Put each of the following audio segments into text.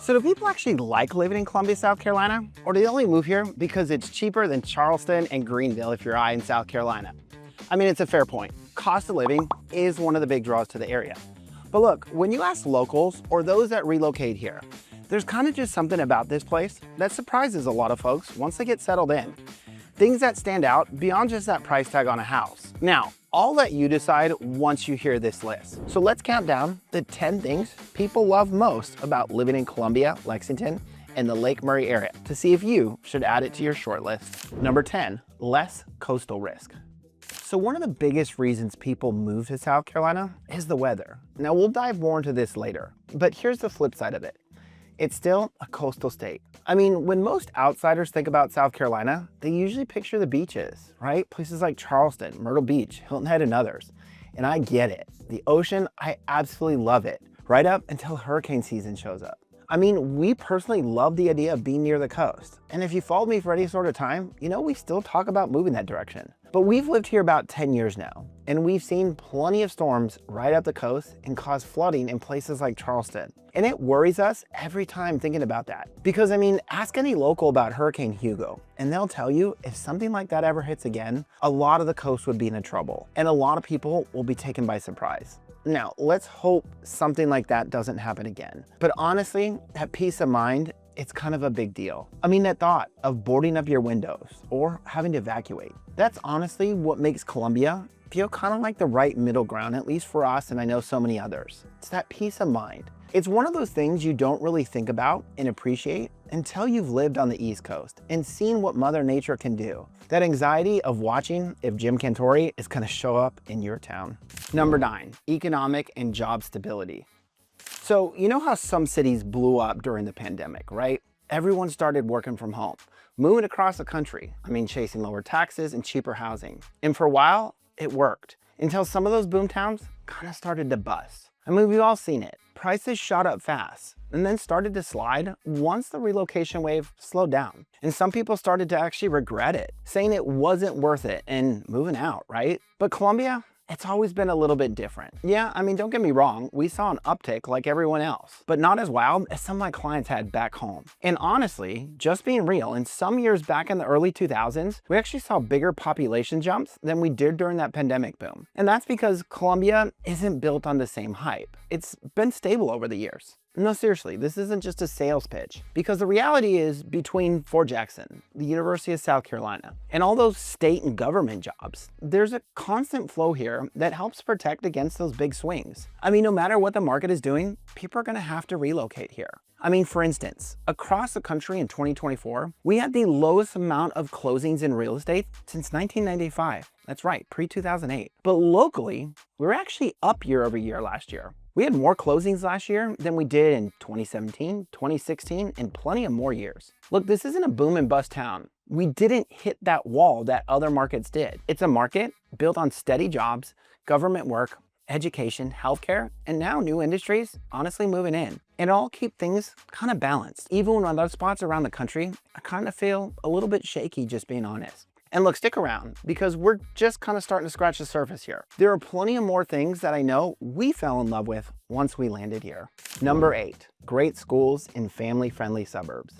So do people actually like living in Columbia, South Carolina? Or do they only move here because it's cheaper than Charleston and Greenville if you're in South Carolina? I mean, it's a fair point. Cost of living is one of the big draws to the area. But look, when you ask locals or those that relocate here, there's kind of just something about this place that surprises a lot of folks once they get settled in. Things that stand out beyond just that price tag on a house. Now, I'll let you decide once you hear this list. So let's count down the 10 things people love most about living in Columbia, Lexington, and the Lake Murray area to see if you should add it to your short list. Number 10, less coastal risk. So one of the biggest reasons people move to South Carolina is the weather. Now we'll dive more into this later, but here's the flip side of it. It's still a coastal state. I mean, when most outsiders think about South Carolina, they usually picture the beaches, right? Places like Charleston, Myrtle Beach, Hilton Head, and others. And I get it. The ocean, I absolutely love it, right up until hurricane season shows up. I mean, we personally love the idea of being near the coast. And if you followed me for any sort of time, you know we still talk about moving that direction. But we've lived here about 10 years now, and we've seen plenty of storms right up the coast and cause flooding in places like Charleston. And it worries us every time thinking about that. Because I mean, ask any local about Hurricane Hugo, and they'll tell you if something like that ever hits again, a lot of the coast would be in trouble, and a lot of people will be taken by surprise. Now, let's hope something like that doesn't happen again. But honestly, that peace of mind, it's kind of a big deal. I mean, that thought of boarding up your windows or having to evacuate, that's honestly what makes Columbia feel kind of like the right middle ground, at least for us and I know so many others. It's that peace of mind. It's one of those things you don't really think about and appreciate until you've lived on the East Coast and seen what Mother Nature can do. That anxiety of watching if Jim Cantore is gonna show up in your town. Number 9, economic and job stability. So you know how some cities blew up during the pandemic, right? Everyone started working from home, moving across the country. I mean, chasing lower taxes and cheaper housing. And for a while, it worked until some of those boom towns kind of started to bust. I mean, we've all seen it. Prices shot up fast and then started to slide once the relocation wave slowed down. And some people started to actually regret it, saying it wasn't worth it and moving out, right? But Columbia, it's always been a little bit different. Yeah, I mean, don't get me wrong, we saw an uptick like everyone else, but not as wild as some of my clients had back home. And honestly, just being real, in some years back in the early 2000s, we actually saw bigger population jumps than we did during that pandemic boom. And that's because Columbia isn't built on the same hype. It's been stable over the years. No, seriously, this isn't just a sales pitch, because the reality is between Fort Jackson, the University of South Carolina, and all those state and government jobs, there's a constant flow here that helps protect against those big swings. I mean, no matter what the market is doing, people are gonna have to relocate here. I mean, for instance, across the country in 2024, we had the lowest amount of closings in real estate since 1995. That's right, pre-2008. But locally, we were actually up year over year last year. We had more closings last year than we did in 2017, 2016, and plenty of more years. Look, this isn't a boom and bust town. We didn't hit that wall that other markets did. It's a market built on steady jobs, government work, education, healthcare, and now new industries honestly moving in. And all keep things kind of balanced. Even when other spots around the country, I kind of feel a little bit shaky, just being honest. And look, stick around, because we're just kind of starting to scratch the surface here. There are plenty of more things that I know we fell in love with once we landed here. Number 8, great schools in family-friendly suburbs.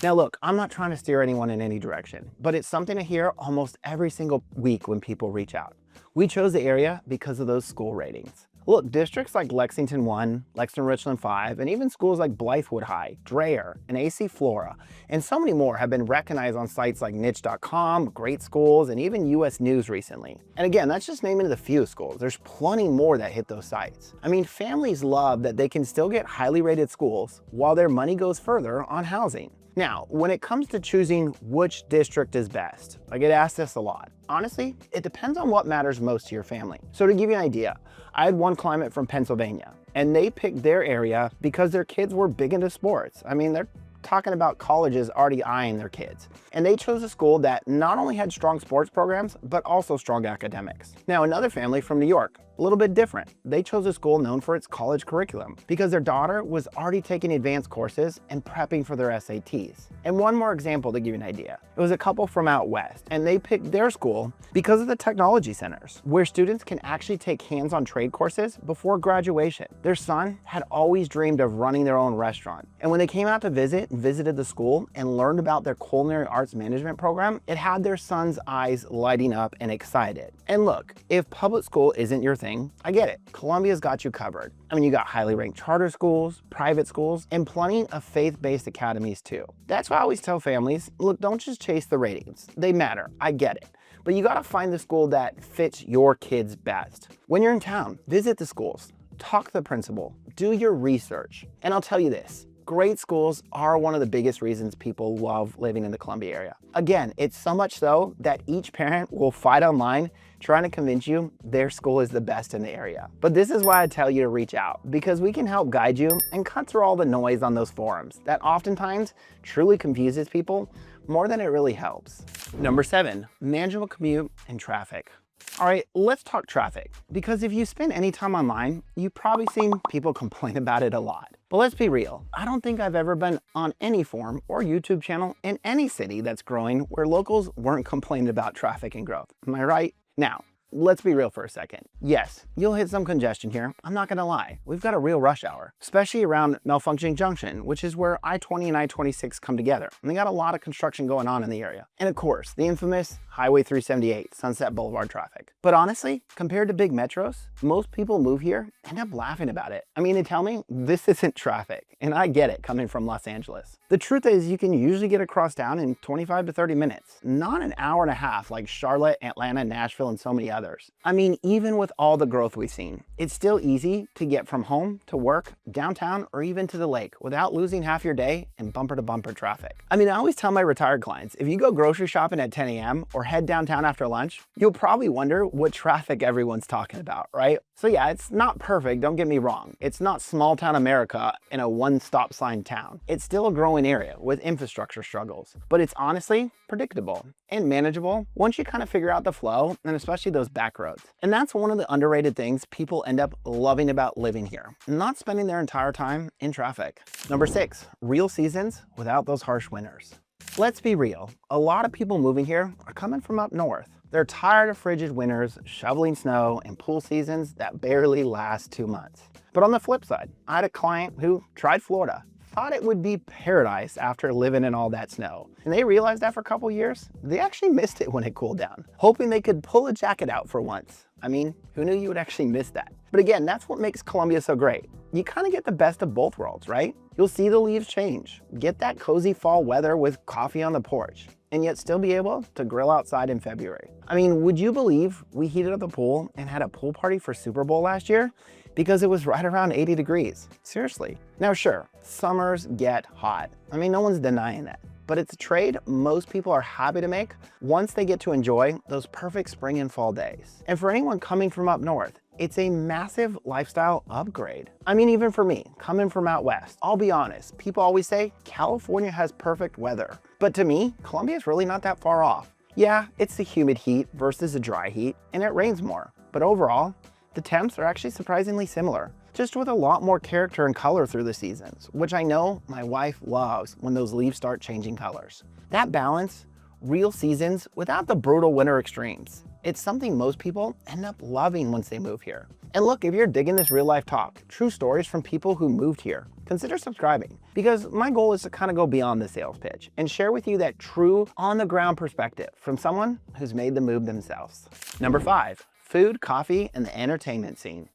Now look, I'm not trying to steer anyone in any direction, but it's something I hear almost every single week when people reach out. We chose the area because of those school ratings. Look, districts like Lexington 1, Lexington Richland 5, and even schools like Blythewood High, Dreher, and AC Flora, and so many more have been recognized on sites like niche.com, Great Schools, and even US News recently. And again, that's just naming the few schools. There's plenty more that hit those sites. I mean, families love that they can still get highly rated schools while their money goes further on housing. Now, when it comes to choosing which district is best, I get asked this a lot. Honestly, it depends on what matters most to your family. So to give you an idea, I had one client from Pennsylvania, and they picked their area because their kids were big into sports. I mean, they're talking about colleges already eyeing their kids. And they chose a school that not only had strong sports programs, but also strong academics. Now, another family from New York, A little bit different. They chose a school known for its college curriculum because their daughter was already taking advanced courses and prepping for their SATs. And one more example to give you an idea. It was a couple from out west, and they picked their school because of the technology centers, where students can actually take hands-on trade courses before graduation. Their son had always dreamed of running their own restaurant, and when they came out to visited the school and learned about their culinary arts management program, it had their son's eyes lighting up and excited. And look, if public school isn't your thing, I get it. Columbia's got you covered. I mean, you got highly ranked charter schools, private schools, and plenty of faith-based academies too. That's why I always tell families, look, don't just chase the ratings. They matter, I get it. But you gotta find the school that fits your kids best. When you're in town, visit the schools, talk to the principal, do your research. And I'll tell you this, great schools are one of the biggest reasons people love living in the Columbia area. Again, it's so much so that each parent will fight online trying to convince you their school is the best in the area. But this is why I tell you to reach out, because we can help guide you and cut through all the noise on those forums that oftentimes truly confuses people more than it really helps. Number 7, manageable commute and traffic. All right, let's talk traffic, because if you spend any time online, you've probably seen people complain about it a lot. But let's be real, I don't think I've ever been on any forum or YouTube channel in any city that's growing where locals weren't complaining about traffic and growth. Am I right? Now, let's be real for a second. Yes, you'll hit some congestion here. I'm not gonna lie. We've got a real rush hour, especially around Malfunctioning Junction, which is where I-20 and I-26 come together. And they got a lot of construction going on in the area. And of course, the infamous Highway 378, Sunset Boulevard traffic. But honestly, compared to big metros, most people move here end up laughing about it. I mean, they tell me this isn't traffic, and I get it coming from Los Angeles. The truth is you can usually get across town in 25 to 30 minutes, not an hour and a half like Charlotte, Atlanta, Nashville, and so many others. I mean, even with all the growth we've seen, it's still easy to get from home to work, downtown, or even to the lake without losing half your day in bumper to bumper traffic. I mean, I always tell my retired clients, if you go grocery shopping at 10 a.m. or head downtown after lunch, you'll probably wonder what traffic everyone's talking about, right? So yeah, it's not perfect, don't get me wrong. It's not small town America in a one stop sign town. It's still a growing area with infrastructure struggles, but it's honestly predictable and manageable once you kind of figure out the flow, and especially those back roads. And that's one of the underrated things people end up loving about living here, not spending their entire time in traffic. Number 6, real seasons without those harsh winters. Let's be real, a lot of people moving here are coming from up north. They're tired of frigid winters, shoveling snow, and pool seasons that barely last 2 months. But on the flip side, I had a client who tried Florida, thought it would be paradise after living in all that snow. And they realized after a couple years, they actually missed it when it cooled down, hoping they could pull a jacket out for once. I mean, who knew you would actually miss that? But again, that's what makes Columbia so great. You kind of get the best of both worlds, right? You'll see the leaves change, get that cozy fall weather with coffee on the porch, and yet still be able to grill outside in February. I mean, would you believe we heated up the pool and had a pool party for Super Bowl last year? Because it was right around 80 degrees. Seriously. Now sure, summers get hot. I mean, no one's denying that. But it's a trade most people are happy to make once they get to enjoy those perfect spring and fall days. And for anyone coming from up north, it's a massive lifestyle upgrade. I mean, even for me, coming from out west, I'll be honest, people always say California has perfect weather. But to me, Columbia is really not that far off. Yeah, it's the humid heat versus the dry heat, and it rains more. But overall, the temps are actually surprisingly similar, just with a lot more character and color through the seasons, which I know my wife loves when those leaves start changing colors. That balance, real seasons without the brutal winter extremes. It's something most people end up loving once they move here. And look, if you're digging this real life talk, true stories from people who moved here, consider subscribing, because my goal is to kind of go beyond the sales pitch and share with you that true on the ground perspective from someone who's made the move themselves. Number 5, food, coffee, and the entertainment scene.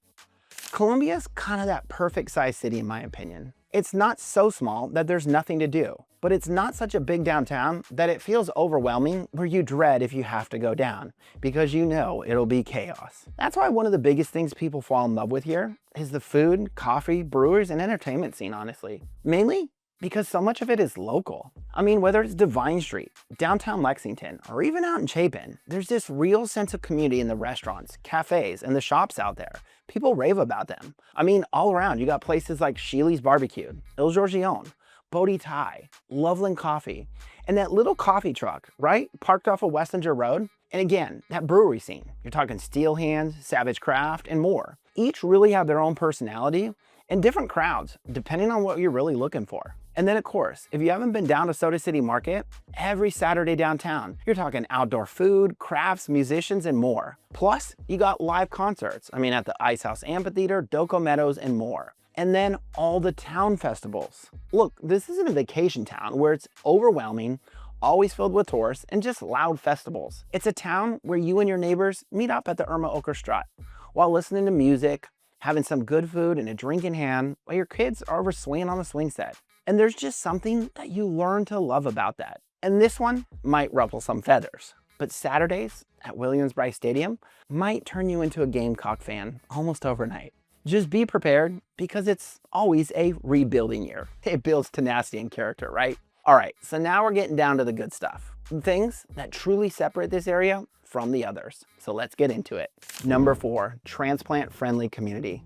Columbia's kind of that perfect size city in my opinion. It's not so small that there's nothing to do, but it's not such a big downtown that it feels overwhelming where you dread if you have to go down, because you know it'll be chaos. That's why one of the biggest things people fall in love with here is the food, coffee, brewers, and entertainment scene, honestly. Mainly because so much of it is local. I mean, whether it's Divine Street, downtown Lexington, or even out in Chapin, there's this real sense of community in the restaurants, cafes, and the shops out there. People rave about them. I mean, all around, you got places like Sheely's Barbecue, Il Giorgione, Bodhi Thai, Loveland Coffee, and that little coffee truck, right, parked off of Westinger Road, And again, that brewery scene, you're talking Steel Hands, Savage Craft, and more. Each really have their own personality and different crowds, depending on what you're really looking for. And then of course, if you haven't been down to Soda City Market, every Saturday downtown, you're talking outdoor food, crafts, musicians, and more. Plus, you got live concerts. I mean, at the Ice House Amphitheater, Doco Meadows, and more. And then all the town festivals. Look, this isn't a vacation town where it's overwhelming, always filled with tourists, and just loud festivals. It's a town where you and your neighbors meet up at the Irma Oker Strut while listening to music, having some good food and a drink in hand while your kids are over swinging on the swing set. And there's just something that you learn to love about that. And this one might ruffle some feathers, but Saturdays at Williams-Brice Stadium might turn you into a Gamecock fan almost overnight. Just be prepared because it's always a rebuilding year. It builds tenacity and character, right? All right, so now we're getting down to the good stuff. Things that truly separate this area from the others. So let's get into it. Number 4, transplant-friendly community.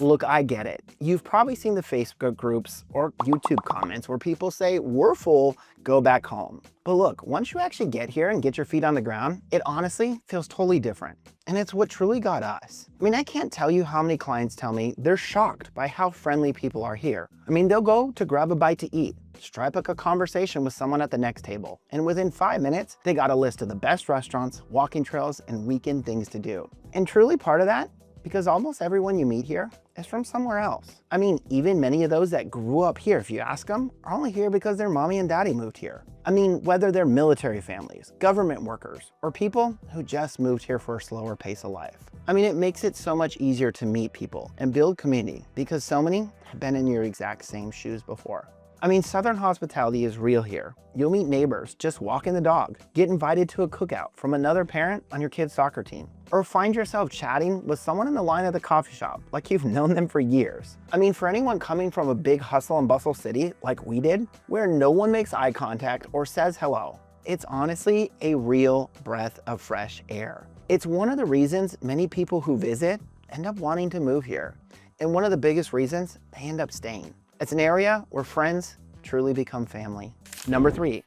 Look, I get it. You've probably seen the Facebook groups or YouTube comments where people say, we're full, go back home. But look, once you actually get here and get your feet on the ground, it honestly feels totally different. And it's what truly got us. I mean, I can't tell you how many clients tell me they're shocked by how friendly people are here. I mean, they'll go to grab a bite to eat, strike up a conversation with someone at the next table, and within 5 minutes, they got a list of the best restaurants, walking trails, and weekend things to do. And truly part of that, because almost everyone you meet here is from somewhere else. I mean, even many of those that grew up here, if you ask them, are only here because their mommy and daddy moved here. I mean, whether they're military families, government workers, or people who just moved here for a slower pace of life. I mean, it makes it so much easier to meet people and build community because so many have been in your exact same shoes before. I mean, Southern hospitality is real here. You'll meet neighbors just walking the dog, get invited to a cookout from another parent on your kid's soccer team, or find yourself chatting with someone in the line at the coffee shop like you've known them for years. I mean, for anyone coming from a big hustle and bustle city like we did, where no one makes eye contact or says hello, it's honestly a real breath of fresh air. It's one of the reasons many people who visit end up wanting to move here, and one of the biggest reasons they end up staying. It's an area where friends truly become family. Number 3,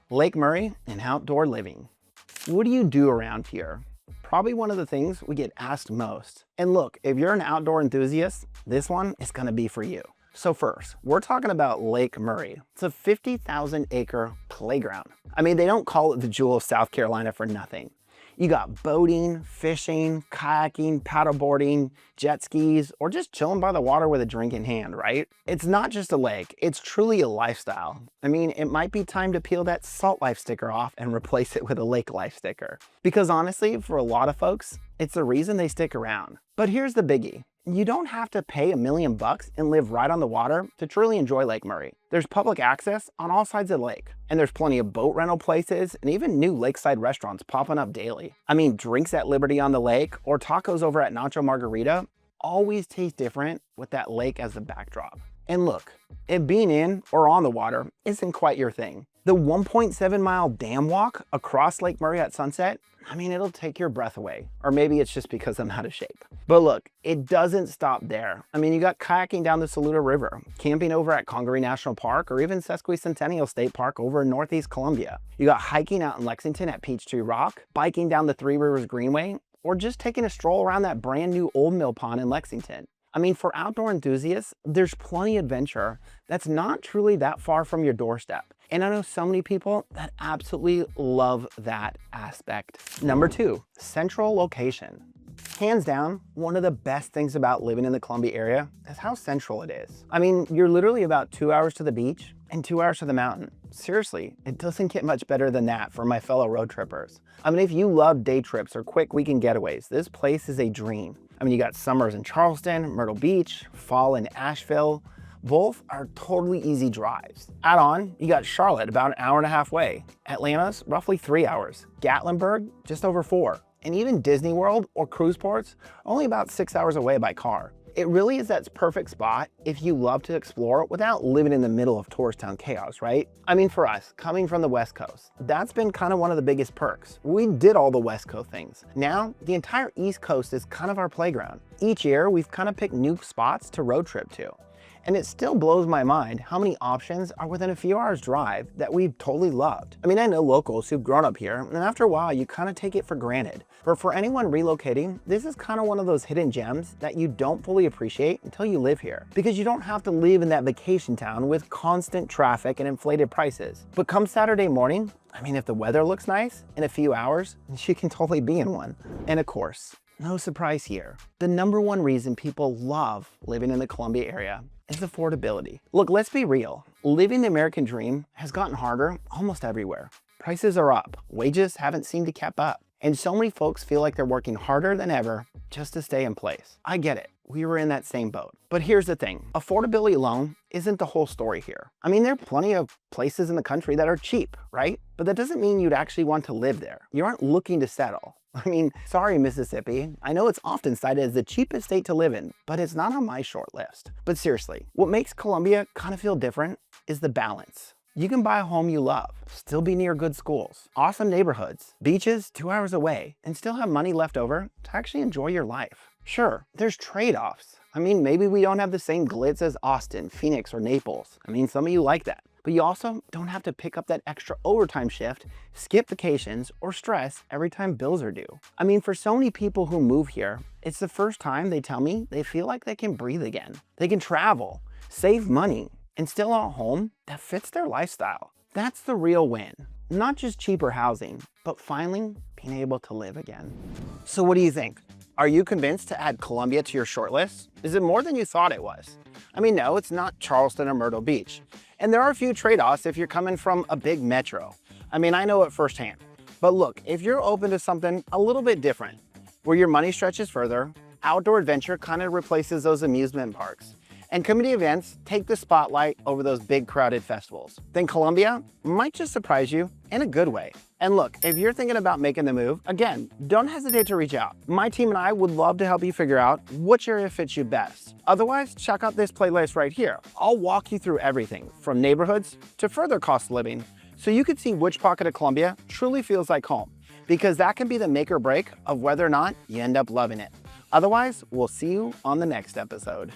Lake Murray and outdoor living. What do you do around here? Probably one of the things we get asked most. And look, if you're an outdoor enthusiast, this one is gonna be for you. So first, we're talking about Lake Murray. It's a 50,000 acre playground. I mean, they don't call it the jewel of South Carolina for nothing. You got boating, fishing, kayaking, paddleboarding, jet skis, or just chilling by the water with a drink in hand, right? It's not just a lake, it's truly a lifestyle. I mean, it might be time to peel that salt life sticker off and replace it with a lake life sticker. Because honestly, for a lot of folks, it's the reason they stick around. But here's the biggie. You don't have to pay $1 million and live right on the water to truly enjoy Lake Murray. There's public access on all sides of the lake, and there's plenty of boat rental places and even new lakeside restaurants popping up daily. I mean, drinks at Liberty on the Lake or tacos over at Nacho Margarita always taste different with that lake as the backdrop. And look, if being in or on the water isn't quite your thing, the 1.7 mile dam walk across Lake Murray at sunset, I mean, it'll take your breath away. Or maybe it's just because I'm out of shape. But look, it doesn't stop there. I mean, you got kayaking down the Saluda River, camping over at Congaree National Park, or even Sesquicentennial State Park over in Northeast Columbia. You got hiking out in Lexington at Peachtree Rock, biking down the Three Rivers Greenway, or just taking a stroll around that brand new Old Mill Pond in Lexington. I mean, for outdoor enthusiasts, there's plenty of adventure that's not truly that far from your doorstep. And I know so many people that absolutely love that aspect. Number 2, central location. Hands down, one of the best things about living in the Columbia area is how central it is. I mean, you're literally about 2 hours to the beach and 2 hours to the mountain. Seriously, it doesn't get much better than that for my fellow road trippers. I mean, if you love day trips or quick weekend getaways, this place is a dream. I mean, you got summers in Charleston, Myrtle Beach, fall in Asheville. Both are totally easy drives. Add on, you got Charlotte about an hour and a half away. Atlanta's roughly 3 hours. Gatlinburg, just over 4. And even Disney World or cruise ports, only about 6 hours away by car. It really is that perfect spot if you love to explore without living in the middle of tourist town chaos, right? I mean, for us, coming from the West Coast, that's been kind of one of the biggest perks. We did all the West Coast things. Now, the entire East Coast is kind of our playground. Each year, we've kind of picked new spots to road trip to. And it still blows my mind how many options are within a few hours drive that we've totally loved. I mean, I know locals who've grown up here, and after a while you kind of take it for granted. But for anyone relocating, this is kind of one of those hidden gems that you don't fully appreciate until you live here, because you don't have to live in that vacation town with constant traffic and inflated prices. But come Saturday morning, I mean, if the weather looks nice, in a few hours, you can totally be in one. And of course, no surprise here, the #1 reason people love living in the Columbia area is affordability. Look, let's be real. Living the American dream has gotten harder almost everywhere. Prices are up, wages haven't seemed to keep up, and so many folks feel like they're working harder than ever just to stay in place. I get it. We were in that same boat. But here's the thing, affordability alone isn't the whole story here. I mean, there are plenty of places in the country that are cheap, right? But that doesn't mean you'd actually want to live there. You aren't looking to settle. I mean, sorry, Mississippi. I know it's often cited as the cheapest state to live in, but it's not on my short list. But seriously, what makes Columbia kind of feel different is the balance. You can buy a home you love, still be near good schools, awesome neighborhoods, beaches 2 hours away, and still have money left over to actually enjoy your life. Sure, there's trade-offs. I mean, maybe we don't have the same glitz as Austin, Phoenix, or Naples. I mean, some of you like that. But you also don't have to pick up that extra overtime shift, skip vacations, or stress every time bills are due. I mean, for so many people who move here, it's the first time they tell me they feel like they can breathe again. They can travel, save money, and still own a home that fits their lifestyle. That's the real win. Not just cheaper housing, but finally being able to live again. So what do you think? Are you convinced to add Columbia to your shortlist? Is it more than you thought it was? I mean, no, it's not Charleston or Myrtle Beach. And there are a few trade-offs if you're coming from a big metro. I mean, I know it firsthand. But look, if you're open to something a little bit different, where your money stretches further, outdoor adventure kind of replaces those amusement parks, and community events take the spotlight over those big crowded festivals, then Columbia might just surprise you in a good way. And look, if you're thinking about making the move, again, don't hesitate to reach out. My team and I would love to help you figure out which area fits you best. Otherwise, check out this playlist right here. I'll walk you through everything from neighborhoods to further cost of living, so you can see which pocket of Columbia truly feels like home, because that can be the make or break of whether or not you end up loving it. Otherwise, we'll see you on the next episode.